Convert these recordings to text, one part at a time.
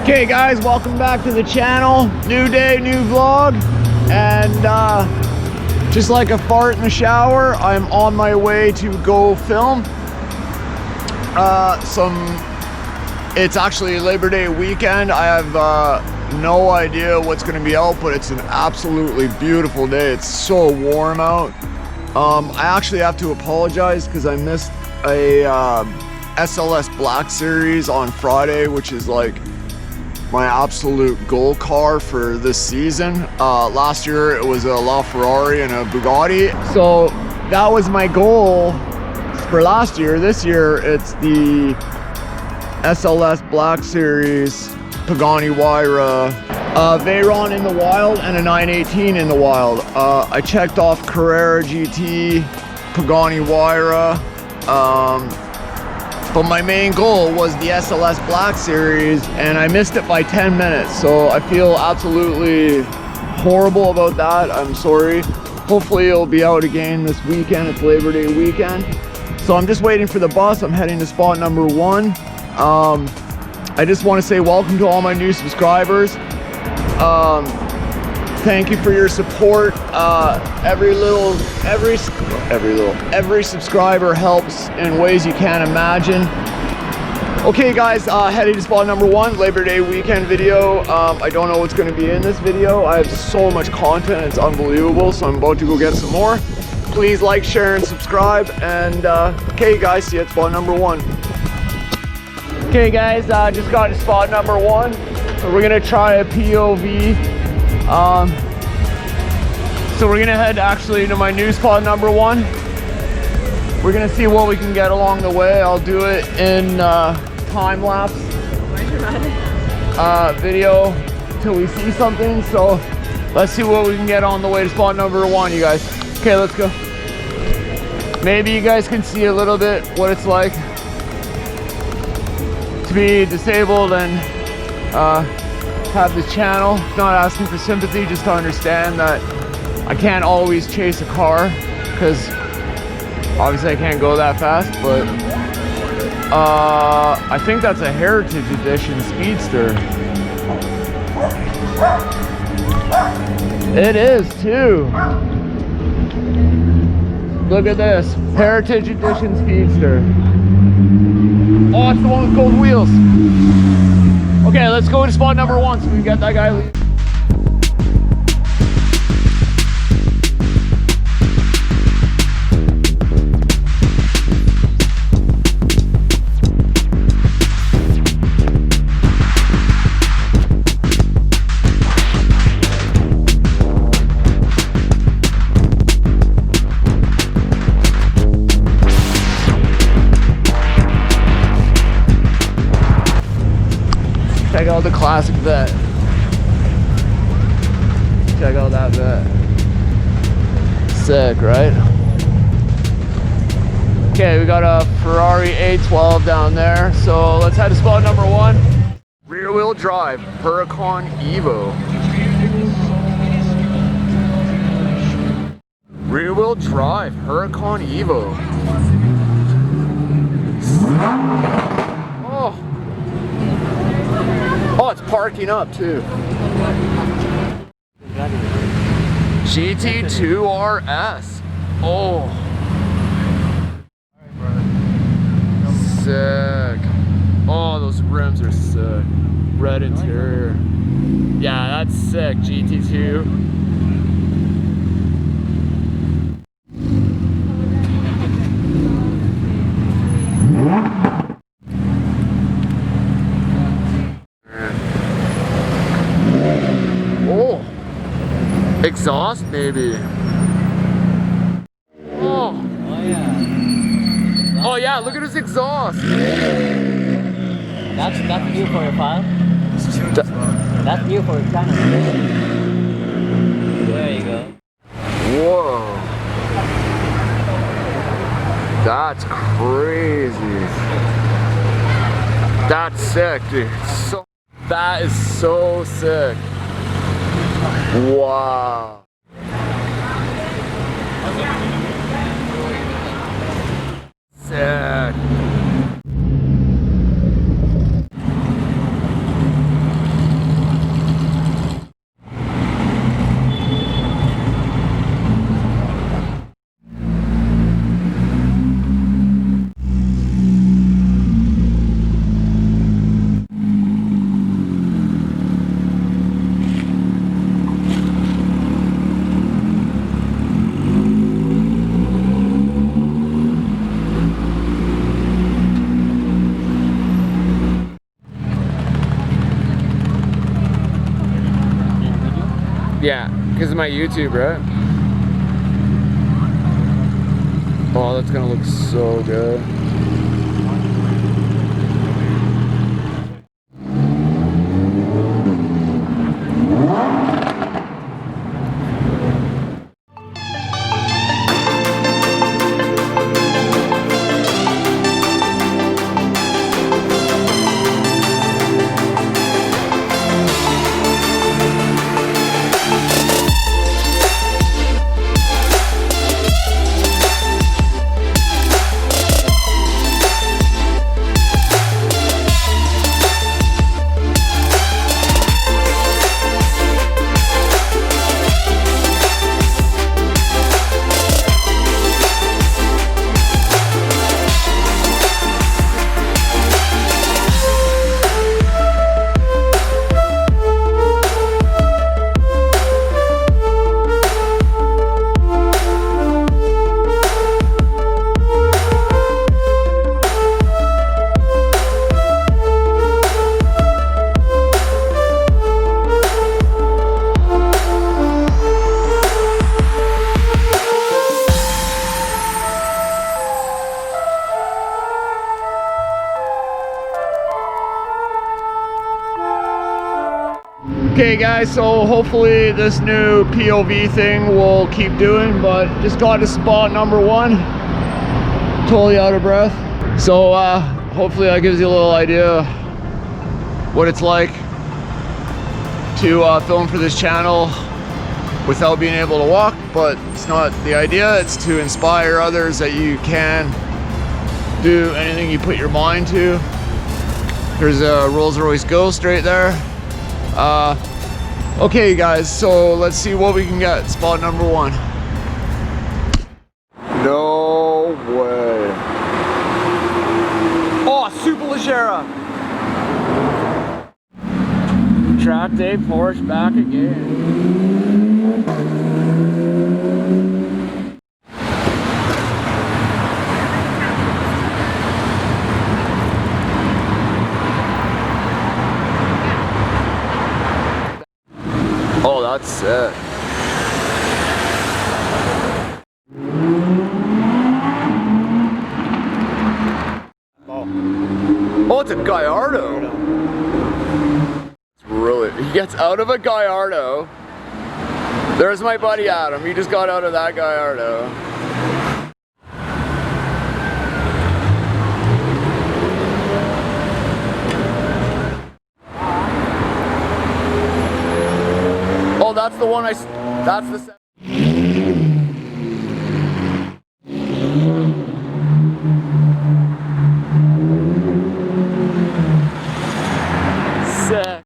Okay guys, welcome back to the channel. New day, new vlog. And just like a fart in the shower, I'm on my way to go film it's actually Labor Day weekend. I have no idea what's going to be out, but it's an absolutely beautiful day. It's so warm out. I actually have to apologize because I missed a SLS Black Series on Friday, which is like my absolute goal car for this season. Last year it was a LaFerrari and a Bugatti, so that was my goal for last year. This year it's the SLS Black Series, Pagani Huayra, Veyron in the wild, and a 918 in the wild. I checked off Carrera GT, Pagani Huayra, but my main goal was the SLS Black Series, and I missed it by 10 minutes, so I feel absolutely horrible about that. I'm sorry. Hopefully it'll be out again this weekend. It's Labor Day weekend. So I'm just waiting for the bus. I'm heading to spot number 1. I just want to say welcome to all my new subscribers. Thank you for your support. Every subscriber helps in ways you can't imagine. Okay guys, heading to spot number 1, Labor Day weekend video. I don't know what's going to be in this video. I have so much content, it's unbelievable, so I'm about to go get some more. Please like, share, and subscribe, and okay guys, see you at spot number 1. Okay guys, just got to spot number 1. So we're gonna try a POV. So we're gonna head actually to my new spot number 1. We're gonna see what we can get along the way. I'll do it in time lapse video till we see something. So let's see what we can get on the way to spot number 1, you guys. Okay, let's go. Maybe you guys can see a little bit what it's like to be disabled and have this channel. Not asking for sympathy, just to understand that I can't always chase a car, because obviously I can't go that fast, but I think that's a Heritage Edition Speedster. It is too. Look at this, Heritage Edition Speedster. Oh, it's the one with gold wheels. Okay, let's go to spot number 1 so we can get that guy leaving. Check out the classic vet. Check out that vet. Sick, right? Okay, we got a Ferrari A12 down there. So let's head to spot number 1. Rear wheel drive, Huracan Evo. Rear wheel drive, Huracan Evo. Oh. Oh, it's parking up too. GT2 RS. Oh. Sick. Oh, those rims are sick. Red interior. Yeah, that's sick. GT2. Exhaust maybe. Oh. Oh yeah. Oh yeah, look at his exhaust. That's new for your file? That's new for your channel. There you go. Whoa. That's crazy. That's sick, dude. That is so sick. Wow. Sick. Yeah, because of my YouTube, right? Oh, that's gonna look so good. Okay guys, so hopefully this new POV thing will keep doing, but just got to spot number 1. Totally out of breath. So hopefully that gives you a little idea what it's like to film for this channel without being able to walk, but it's not the idea. It's to inspire others that you can do anything you put your mind to. There's a Rolls-Royce Ghost right there. Okay guys, so let's see what we can get. Spot number 1. No way. Oh, Super Leggera. Track day Porsche back again. Oh, that's sick. Oh, it's a Gallardo. It's really, he gets out of a Gallardo. There's my buddy Adam. He just got out of that Gallardo. Oh, that's the one that's the... Sick.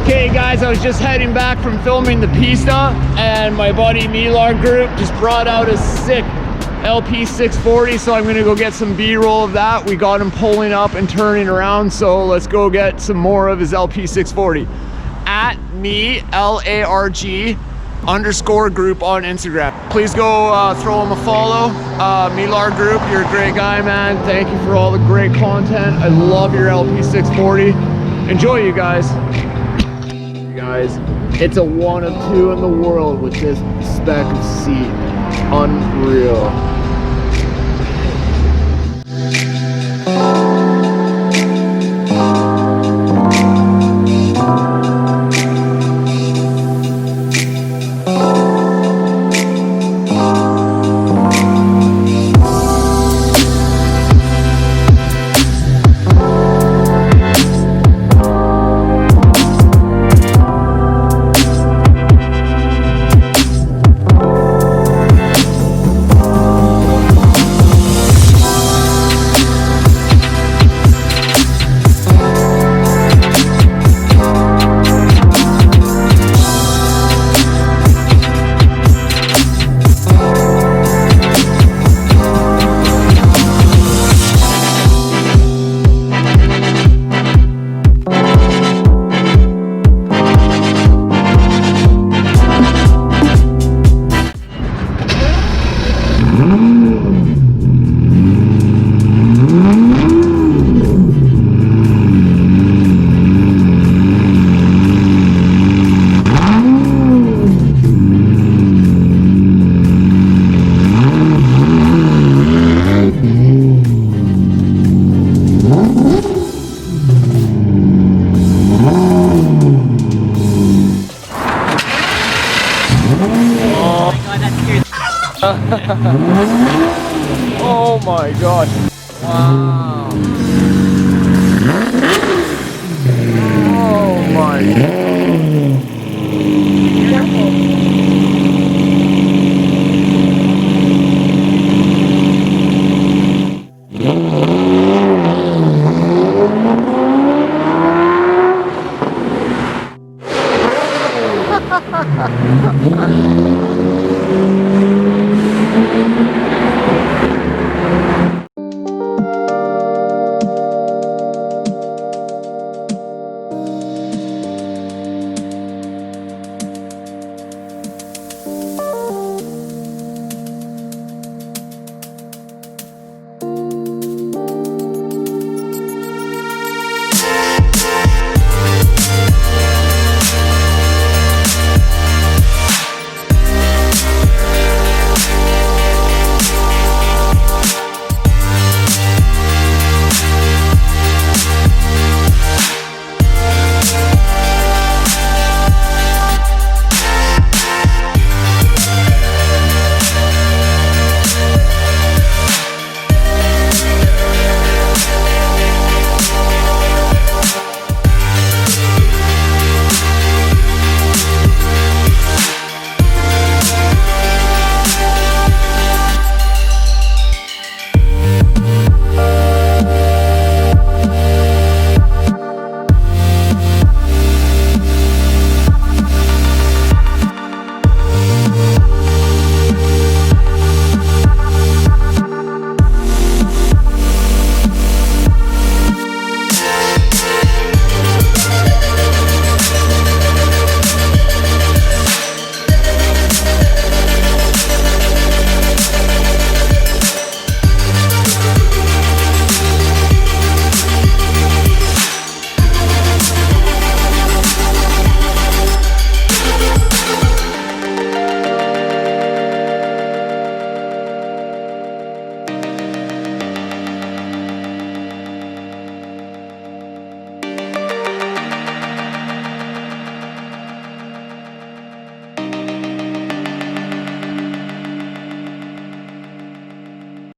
Okay guys, I was just heading back from filming the Pista, and my buddy Milar Group just brought out a sick LP640, so I'm gonna go get some B-roll of that. We got him pulling up and turning around, so let's go get some more of his LP640. At me, LARG _ group on Instagram. Please go throw him a follow. Milar Group, you're a great guy, man. Thank you for all the great content. I love your LP640. Enjoy, you guys. Guys, it's a 1 of 2 in the world with this spec of seat. Unreal. Oh my gosh. Wow. Oh my God.